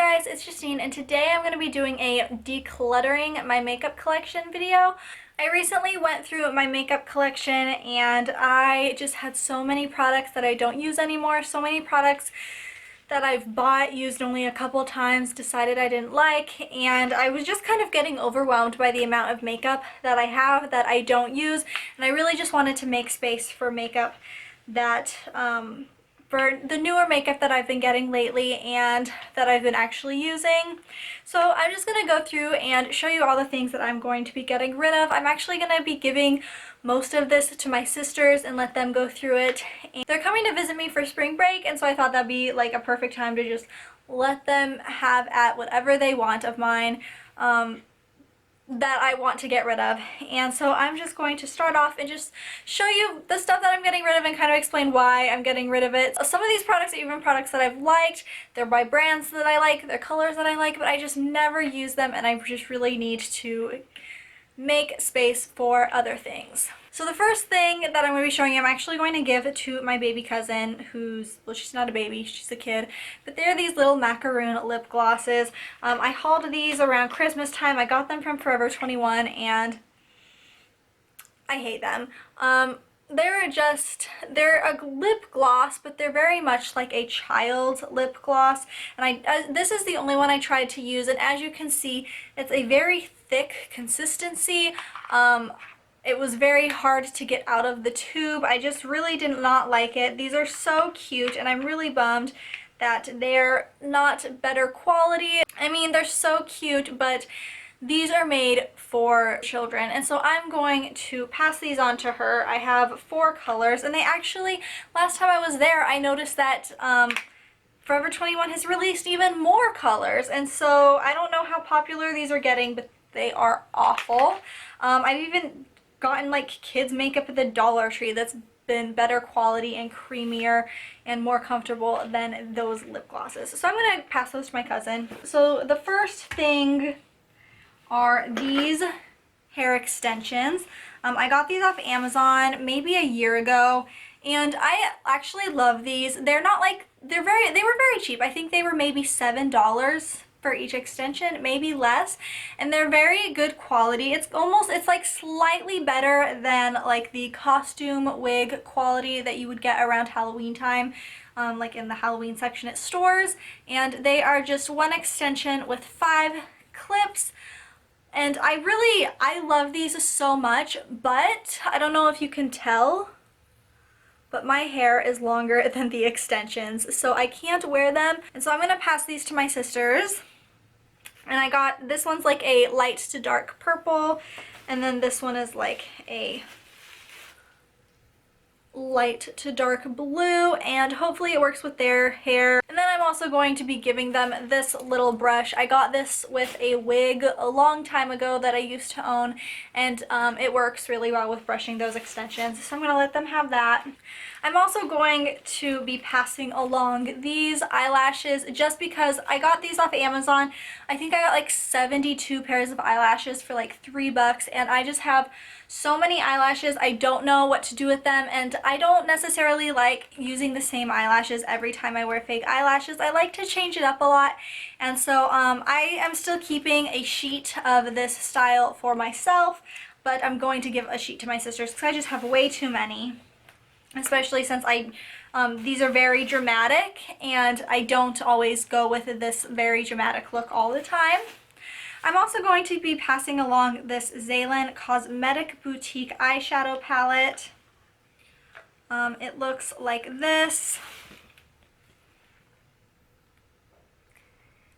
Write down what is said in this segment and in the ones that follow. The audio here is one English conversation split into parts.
guys, it's Justine, and today I'm going to be doing a decluttering my makeup collection video. I recently went through my makeup collection and I just had so many products that I don't use anymore, so many products that I've bought, used only a couple times, decided I didn't like, and I was just kind of getting overwhelmed by the amount of makeup that I have that I don't use, and I really just wanted to make space for makeup that, for the newer makeup that I've been getting lately and that I've been actually using. So I'm just going to go through and show you all the things that I'm going to be getting rid of. I'm actually going to be giving most of this to my sisters and let them go through it. And they're coming to visit me for spring break, and so I thought that'd be like a perfect time to just let them have at whatever they want of mine. That I want to get rid of. And so I'm just going to start off and just show you the stuff that I'm getting rid of and kind of explain why I'm getting rid of it. Some of these products are even products that I've liked. They're by brands that I like, they're colors that I like, but I just never use them, and I just really need to make space for other things. So the first thing that I'm going to be showing you, I'm actually going to give to my baby cousin who's, well, she's not a baby, she's a kid, but they're these little macaroon lip glosses. I hauled these around Christmas time. I got them from Forever 21 and I hate them. They're a lip gloss, but they're very much like a child's lip gloss, and this is the only one I tried to use, and as you can see, it's a very thick consistency. It was very hard to get out of the tube. I just really did not like it. These are so cute, and I'm really bummed that they're not better quality. I mean, they're so cute, but these are made for children, and so I'm going to pass these on to her. I have 4 colors, and they actually, last time I was there, I noticed that Forever 21 has released even more colors, and so I don't know how popular these are getting, but they are awful. I've even gotten like kids makeup at the Dollar Tree that's been better quality and creamier and more comfortable than those lip glosses. So I'm going to pass those to my cousin. So the first thing are these hair extensions. I got these off Amazon maybe a year ago, and I actually love these. They're not like, they were very cheap. I think they were maybe $7 for each extension, maybe less, and they're very good quality. It's like slightly better than like the costume wig quality that you would get around Halloween time, like in the Halloween section at stores, and they are just one extension with 5 clips. And I love these so much, but I don't know if you can tell, but my hair is longer than the extensions, so I can't wear them. And so I'm going to pass these to my sisters. And I got, this one's like a light to dark purple, and then this one is like a light to dark blue, and hopefully it works with their hair. And then I'm also going to be giving them this little brush. I got this with a wig a long time ago that I used to own, and it works really well with brushing those extensions, so I'm going to let them have that. I'm also going to be passing along these eyelashes just because I got these off Amazon. I think I got like 72 pairs of eyelashes for like $3, and I just have so many eyelashes. I don't know what to do with them, and I don't necessarily like using the same eyelashes every time I wear fake eyelashes. I like to change it up a lot, and so I am still keeping a sheet of this style for myself, but I'm going to give a sheet to my sisters because I just have way too many. Especially since these are very dramatic, and I don't always go with this very dramatic look all the time. I'm also going to be passing along this Zaylan Cosmetic Boutique eyeshadow palette. It looks like this.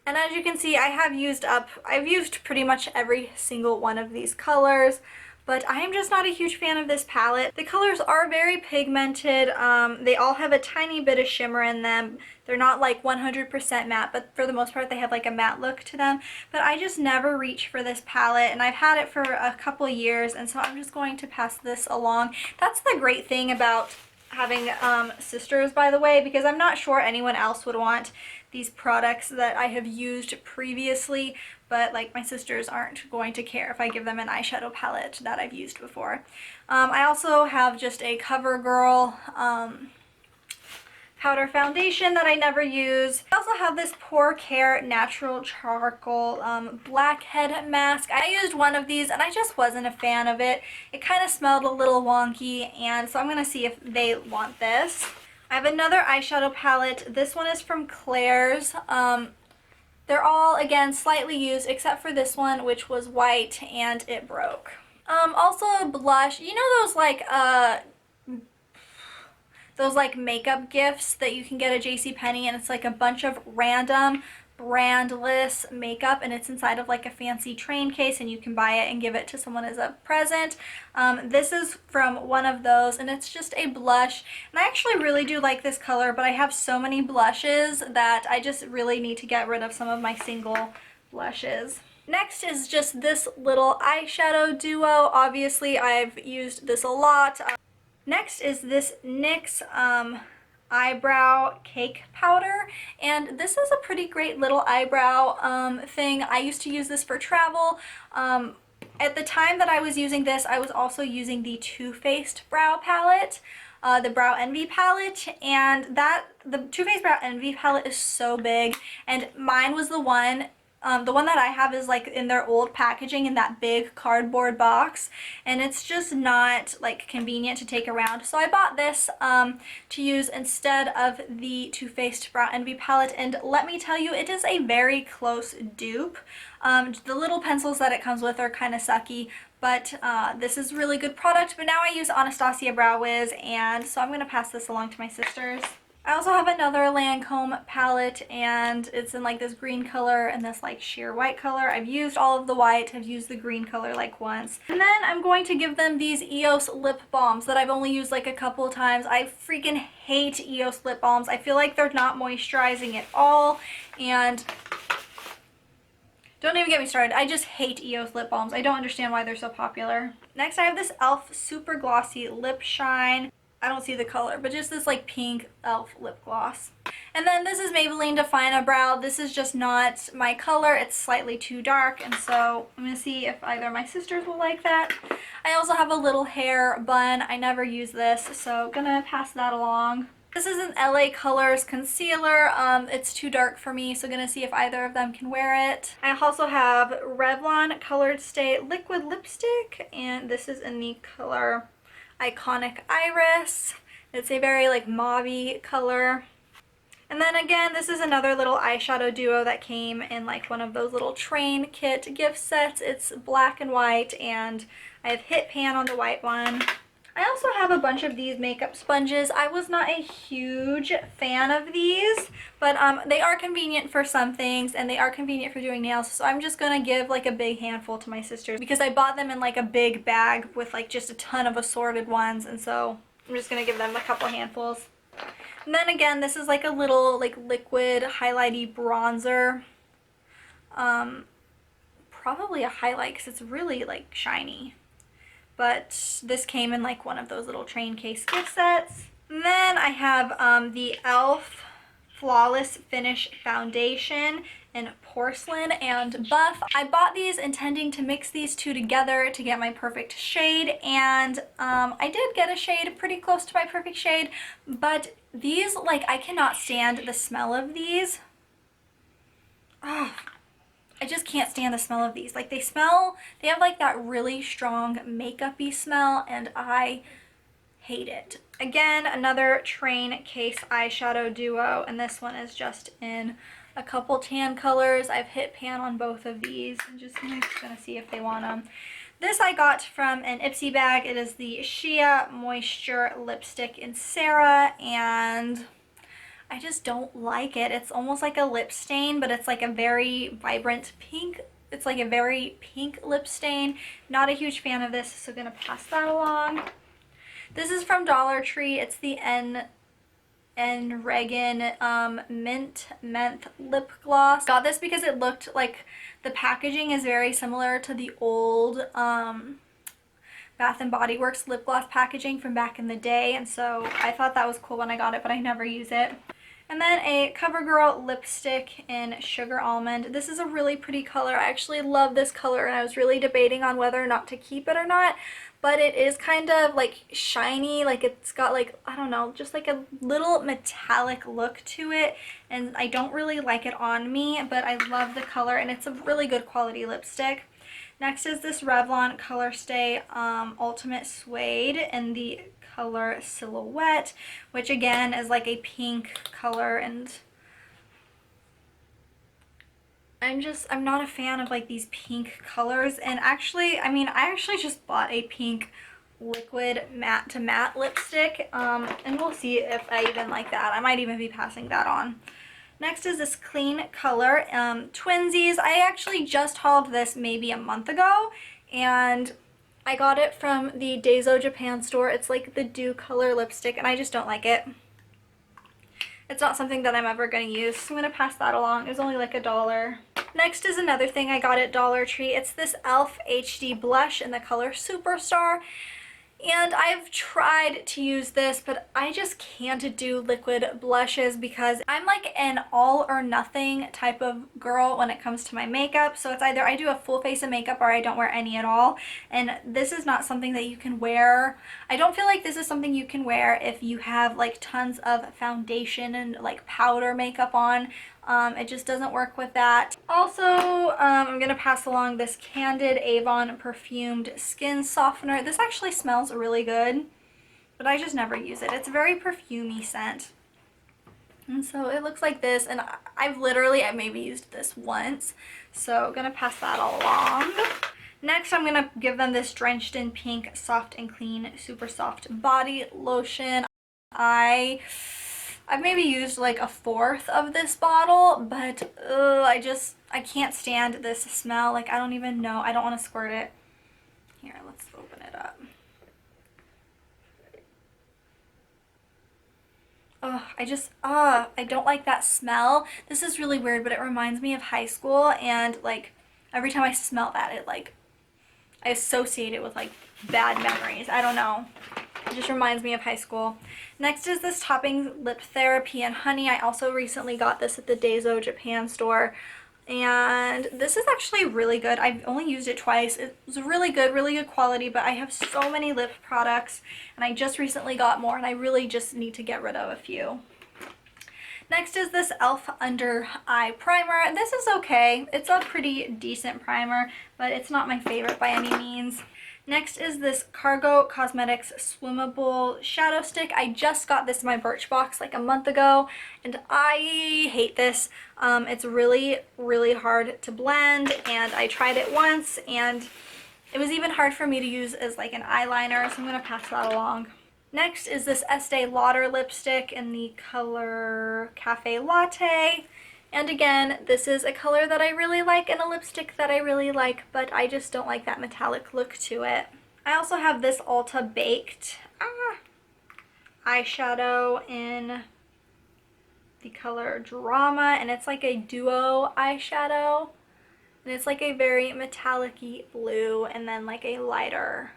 And as you can see, I've used pretty much every single one of these colors, but I am just not a huge fan of this palette. The colors are very pigmented. They all have a tiny bit of shimmer in them. They're not like 100% matte, but for the most part they have like a matte look to them. But I just never reach for this palette, and I've had it for a couple years, and so I'm just going to pass this along. That's the great thing about having sisters, by the way, because I'm not sure anyone else would want these products that I have used previously, but like my sisters aren't going to care if I give them an eyeshadow palette that I've used before. I also have just a CoverGirl powder foundation that I never use. I also have this Pore Care Natural Charcoal Blackhead Mask. I used one of these and I just wasn't a fan of it. It kind of smelled a little wonky, and so I'm going to see if they want this. I have another eyeshadow palette. This one is from Claire's. They're all, again, slightly used except for this one, which was white and it broke. Also a blush. You know those like makeup gifts that you can get at JCPenney, and it's like a bunch of random brandless makeup, and it's inside of like a fancy train case, and you can buy it and give it to someone as a present. This is from one of those, and it's just a blush, and I actually really do like this color, but I have so many blushes that I just really need to get rid of some of my single blushes. Next is just this little eyeshadow duo. Obviously I've used this a lot. Next is this NYX eyebrow cake powder, and this is a pretty great little eyebrow thing. I used to use this for travel. At the time that I was using this, I was also using the Too Faced brow palette, the Brow Envy palette, and the Too Faced Brow Envy palette is so big, and mine was the one that I have is like in their old packaging in that big cardboard box, and it's just not like convenient to take around. So I bought this to use instead of the Too Faced Brow Envy palette, and let me tell you, it is a very close dupe. The little pencils that it comes with are kind of sucky, but this is really good product. But now I use Anastasia Brow Wiz, and so I'm going to pass this along to my sisters. I also have another Lancome palette, and it's in like this green color and this like sheer white color. I've used all of the white, I've used the green color like once. And then I'm going to give them these EOS lip balms that I've only used like a couple of times. I freaking hate EOS lip balms. I feel like they're not moisturizing at all, and don't even get me started. I just hate EOS lip balms. I don't understand why they're so popular. Next I have this e.l.f. Super Glossy Lip Shine. I don't see the color, but just this like pink e.l.f. lip gloss. And then this is Maybelline Define Brow. This is just not my color. It's slightly too dark, and so I'm going to see if either of my sisters will like that. I also have a little hair bun. I never use this, so gonna pass that along. This is an LA Colors concealer. It's too dark for me, so gonna see if either of them can wear it. I also have Revlon Colored Stay Liquid Lipstick, and this is in the color Iconic Iris. It's a very like mauve-y color. And then again, this is another little eyeshadow duo that came in like one of those little train kit gift sets. It's black and white, and I have Hit Pan on the white one. I also have a bunch of these makeup sponges. I was not a huge fan of these, but they are convenient for some things, and they are convenient for doing nails, so I'm just gonna give like a big handful to my sisters because I bought them in like a big bag with like just a ton of assorted ones, and so I'm just gonna give them a couple handfuls. And then again, this is like a little like liquid highlighty bronzer. Probably a highlight because it's really like shiny. But this came in like one of those little train case gift sets. And then I have the e.l.f. Flawless Finish Foundation in Porcelain and Buff. I bought these intending to mix these two together to get my perfect shade, and I did get a shade pretty close to my perfect shade, but these, like, I cannot stand the smell of these. Oh, I just can't stand the smell of these. Like, they have like that really strong makeup-y smell, and I hate it. Again, another train case eyeshadow duo, and this one is just in a couple tan colors. I've hit pan on both of these. I'm just gonna see if they want them. This I got from an Ipsy bag. It is the Shea Moisture Lipstick in Sarah, and I just don't like it. It's almost like a lip stain, but it's like a very vibrant pink. It's like a very pink lip stain. Not a huge fan of this, so gonna pass that along. This is from Dollar Tree. It's the N Regan Mint Menthe Lip Gloss. Got this because it looked like the packaging is very similar to the old Bath & Body Works lip gloss packaging from back in the day, and so I thought that was cool when I got it, but I never use it. And then a CoverGirl lipstick in Sugar Almond. This is a really pretty color. I actually love this color, and I was really debating on whether or not to keep it or not. But it is kind of like shiny, like it's got like, I don't know, just like a little metallic look to it. And I don't really like it on me, but I love the color, and it's a really good quality lipstick. Next is this Revlon Color Stay Ultimate Suede in the color Silhouette, which again is like a pink color, and I'm not a fan of like these pink colors. And actually, I actually just bought a pink liquid matte to matte lipstick, and we'll see if I even like that. I might even be passing that on. Next is this Clean Color Twinsies. I actually just hauled this maybe a month ago, and I got it from the Daiso Japan store. It's like the Dew Color lipstick, and I just don't like it. It's not something that I'm ever going to use, so I'm going to pass that along. It was only like $1. Next is another thing I got at Dollar Tree. It's this e.l.f. HD blush in the color Superstar. And I've tried to use this, but I just can't do liquid blushes because I'm like an all or nothing type of girl when it comes to my makeup. So it's either I do a full face of makeup or I don't wear any at all. And this is not something that you can wear. I don't feel like this is something you can wear if you have like tons of foundation and like powder makeup on. It just doesn't work with that. Also, I'm going to pass along this Candid Avon Perfumed Skin Softener. This actually smells really good, but I just never use it. It's a very perfumey scent. And so it looks like this, and I maybe used this once, so I'm going to pass that all along. Next, I'm going to give them this Drenched in Pink Soft and Clean Super Soft Body Lotion. I've maybe used like 1/4 of this bottle, but I can't stand this smell. Like, I don't even know. I don't want to squirt it. Here, let's open it up. Oh, I don't like that smell. This is really weird, but it reminds me of high school, and like every time I smell that, I associate it with like bad memories. I don't know. It just reminds me of high school. Next is this Topping Lip Therapy in Honey. I also recently got this at the Daiso Japan store, and this is actually really good. I've only used it twice. It was really good quality, but I have so many lip products, and I just recently got more, and I really just need to get rid of a few. Next is this e.l.f. Under Eye Primer. This is okay. It's a pretty decent primer, but it's not my favorite by any means. Next is this Cargo Cosmetics Swimmable Shadow Stick. I just got this in my Birchbox like a month ago, and I hate this. It's really hard to blend, and I tried it once, and it was even hard for me to use as like an eyeliner, so I'm going to pass that along. Next is this Estee Lauder lipstick in the color Cafe Latte. And again, this is a color that I really like and a lipstick that I really like, but I just don't like that metallic look to it. I also have this Ulta Baked eyeshadow in the color Drama, and it's like a duo eyeshadow. And it's like a very metallic-y blue and then like a lighter,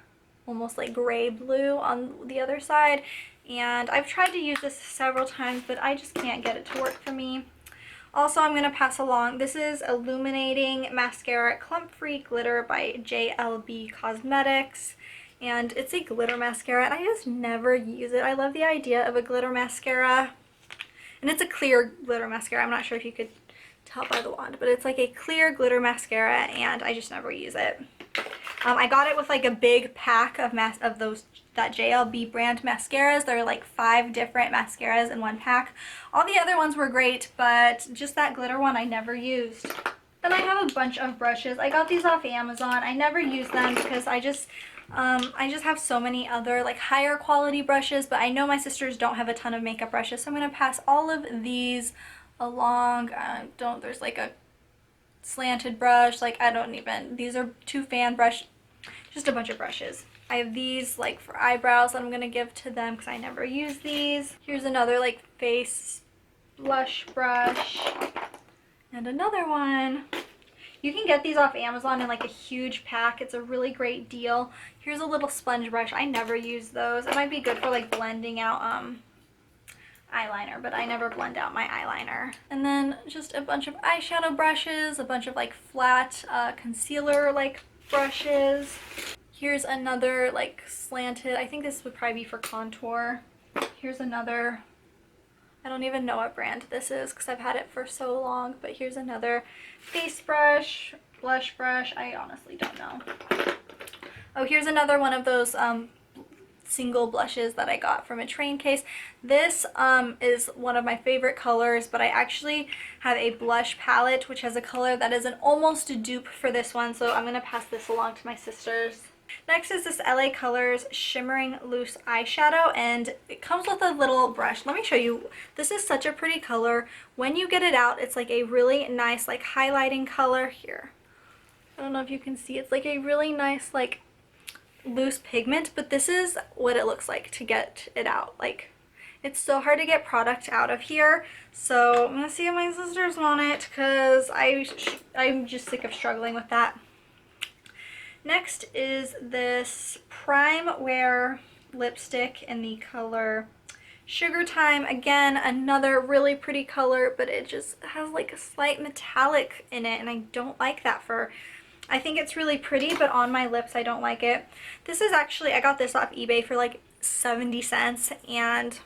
almost like gray blue on the other side. And I've tried to use this several times, but I just can't get it to work for me. Also, I'm going to pass along, this is Illuminating Mascara Clump Free Glitter by JLB Cosmetics. And it's a glitter mascara, and I just never use it. I love the idea of a glitter mascara. And it's a clear glitter mascara. I'm not sure if you could tell by the wand, but it's like a clear glitter mascara, and I just never use it. I got it with like a big pack of that JLB brand mascaras. There are like 5 different mascaras in one pack. All the other ones were great, but just that glitter one I never used. Then I have a bunch of brushes. I got these off Amazon. I never use them because I just have so many other like higher quality brushes, but I know my sisters don't have a ton of makeup brushes, so I'm going to pass all of these along. There's like a slanted brush, like these are 2 fan brush, just a bunch of brushes. I have these like for eyebrows that I'm gonna give to them because I never use these. Here's another like face blush brush, and another one. You can get these off Amazon in like a huge pack. It's a really great deal. Here's a little sponge brush. I never use those. It might be good for like blending out eyeliner, but I never blend out my eyeliner. And then just a bunch of eyeshadow brushes, a bunch of like flat concealer like brushes. Here's another like slanted, I think this would probably be for contour. Here's another, I don't even know what brand this is because I've had it for so long, but here's another face brush, blush brush, I honestly don't know. Oh, here's another one of those single blushes that I got from a train case. This is one of my favorite colors, but I actually have a blush palette which has a color that is an almost a dupe for this one, so I'm going to pass this along to my sisters. Next is this LA Colors Shimmering Loose Eyeshadow, and it comes with a little brush. Let me show you. This is such a pretty color. When you get it out, it's like a really nice like highlighting color. Here, I don't know if you can see, it's like a really nice like loose pigment, but this is what it looks like to get it out. Like, it's so hard to get product out of here, so I'm gonna see if my sisters want it because I'm just sick of struggling with that. Next is this Prime Wear lipstick in the color Sugar Time. Again, another really pretty color, but it just has like a slight metallic in it, and I don't like that for, I think it's really pretty, but on my lips I don't like it. This is actually, I got this off eBay for like 70 cents, and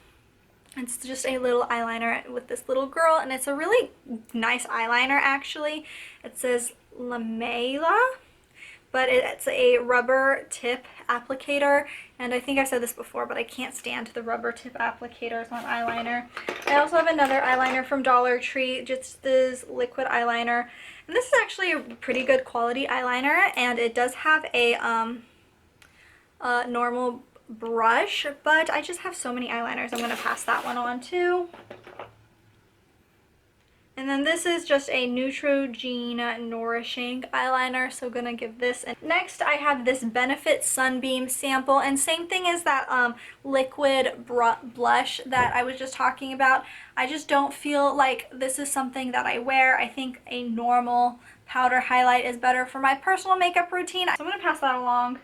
it's just a little eyeliner with this little girl, and it's a really nice eyeliner actually. It says Lamela, but it's a rubber tip applicator, and I think I said this before, but I can't stand the rubber tip applicators on eyeliner. I also have another eyeliner from Dollar Tree, just this liquid eyeliner, and this is actually a pretty good quality eyeliner, and it does have a normal brush, but I just have so many eyeliners, I'm going to pass that one on too. And then this is just a Neutrogena Nourishing eyeliner, so gonna give this. And next I have this Benefit Sunbeam sample, and same thing as that liquid blush that I was just talking about. I just don't feel like this is something that I wear. I think a normal powder highlight is better for my personal makeup routine, so I'm gonna pass that along.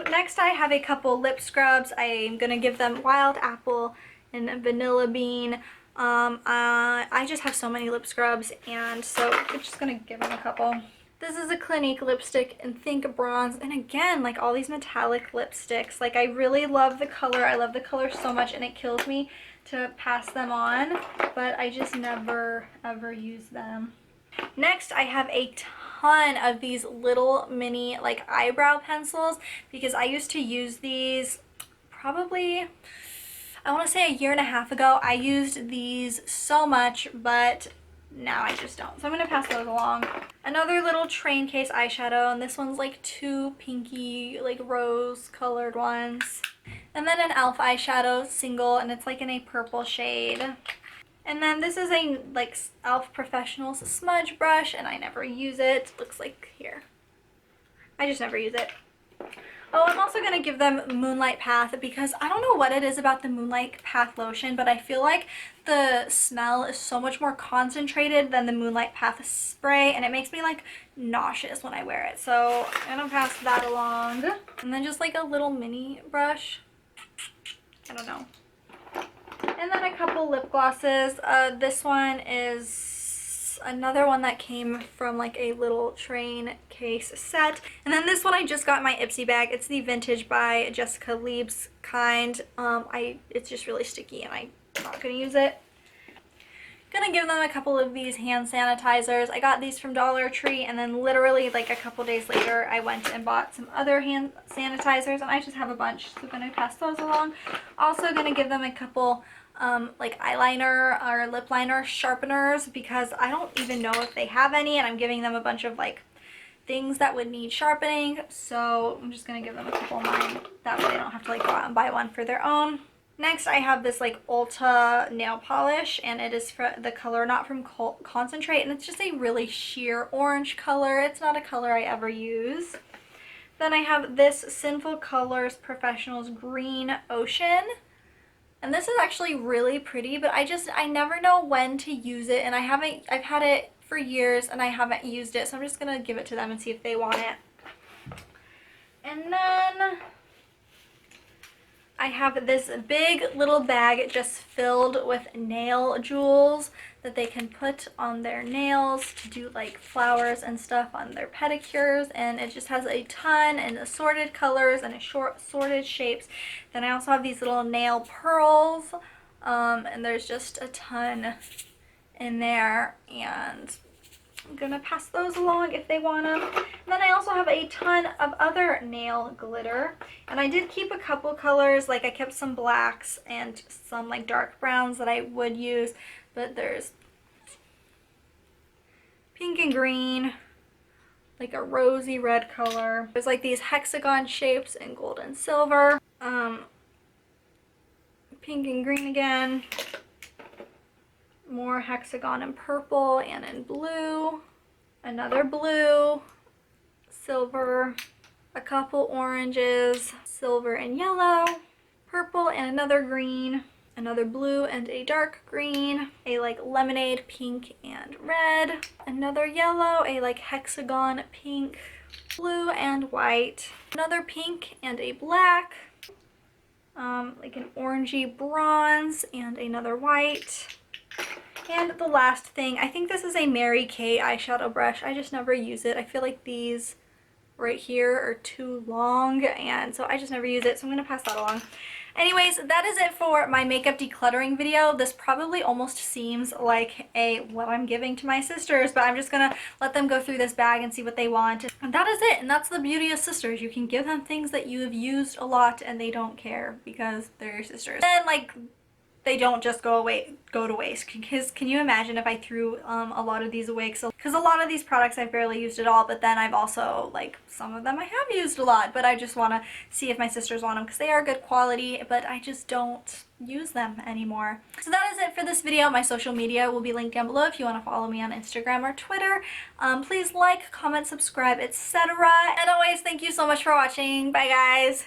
Next I have a couple lip scrubs. I'm gonna give them Wild Apple and Vanilla Bean. I just have so many lip scrubs, and so I'm just gonna give them a couple. This is a Clinique lipstick in Think Bronze, and again, like all these metallic lipsticks, like I really love the color. I love the color so much, and it kills me to pass them on, but I just never ever use them. Next, I have a ton of these little mini like eyebrow pencils, because I used to use these probably, I want to say a year and a half ago. I used these so much, but now I just don't. So I'm going to pass those along. Another little train case eyeshadow, and this one's like two pinky, like rose colored ones. And then an e.l.f. eyeshadow single, and it's like in a purple shade. And then this is a like e.l.f. Professionals smudge brush, and I never use it. Looks like here. I just never use it. Oh, I'm also going to give them Moonlight Path, because I don't know what it is about the Moonlight Path lotion, but I feel like the smell is so much more concentrated than the Moonlight Path spray, and it makes me like nauseous when I wear it. So I'm going to pass that along. And then just like a little mini brush. I don't know. And then a couple lip glosses. This one is another one that came from like a little train case set. And then this one I just got in my Ipsy bag. It's the Vintage by Jessica Lieb's kind. It's just really sticky, and I'm not gonna use it. Gonna give them a couple of these hand sanitizers. I got these from Dollar Tree, and then literally like a couple days later I went and bought some other hand sanitizers, and I just have a bunch, so I'm gonna pass those along. Also gonna give them a couple like eyeliner or lip liner sharpeners, because I don't even know if they have any, and I'm giving them a bunch of like things that would need sharpening, so I'm just gonna give them a couple of mine. That way they don't have to like go out and buy one for their own. Next, I have this like Ulta nail polish, and it is for the color Not From Concentrate, and it's just a really sheer orange color. It's not a color I ever use. Then I have this Sinful Colors Professionals Green Ocean, and this is actually really pretty, but I never know when to use it, and I've had it for years and I haven't used it, so I'm just gonna give it to them and see if they want it. And then I have this big little bag just filled with nail jewels that they can put on their nails to do like flowers and stuff on their pedicures, and it just has a ton in assorted colors and assorted shapes. Then I also have these little nail pearls, and there's just a ton in there, and I'm gonna pass those along if they want them. And then I also have a ton of other nail glitter, and I did keep a couple colors. Like I kept some blacks and some like dark browns that I would use, but there's pink and green, like a rosy red color. There's like these hexagon shapes in gold and silver, pink and green again, more hexagon in purple and in blue, another blue, silver, a couple oranges, silver and yellow, purple and another green, another blue and a dark green, a like lemonade pink and red, another yellow, a like hexagon pink, blue and white, another pink and a black, like an orangey bronze and another white. And the last thing, I think this is a Mary Kay eyeshadow brush. I just never use it. I feel like these right here are too long, and so I just never use it, so I'm going to pass that along. Anyways, that is it for my makeup decluttering video. This probably almost seems like what I'm giving to my sisters, but I'm just going to let them go through this bag and see what they want. And that is it, and that's the beauty of sisters. You can give them things that you have used a lot and they don't care because they're your sisters. And like, they don't just go to waste. Because can you imagine if I threw a lot of these away? Because a lot of these products I've barely used at all, but then I've also, like, some of them I have used a lot, but I just want to see if my sisters want them because they are good quality, but I just don't use them anymore. So that is it for this video. My social media will be linked down below if you want to follow me on Instagram or Twitter. Please like, comment, subscribe, etc. And always, thank you so much for watching. Bye, guys.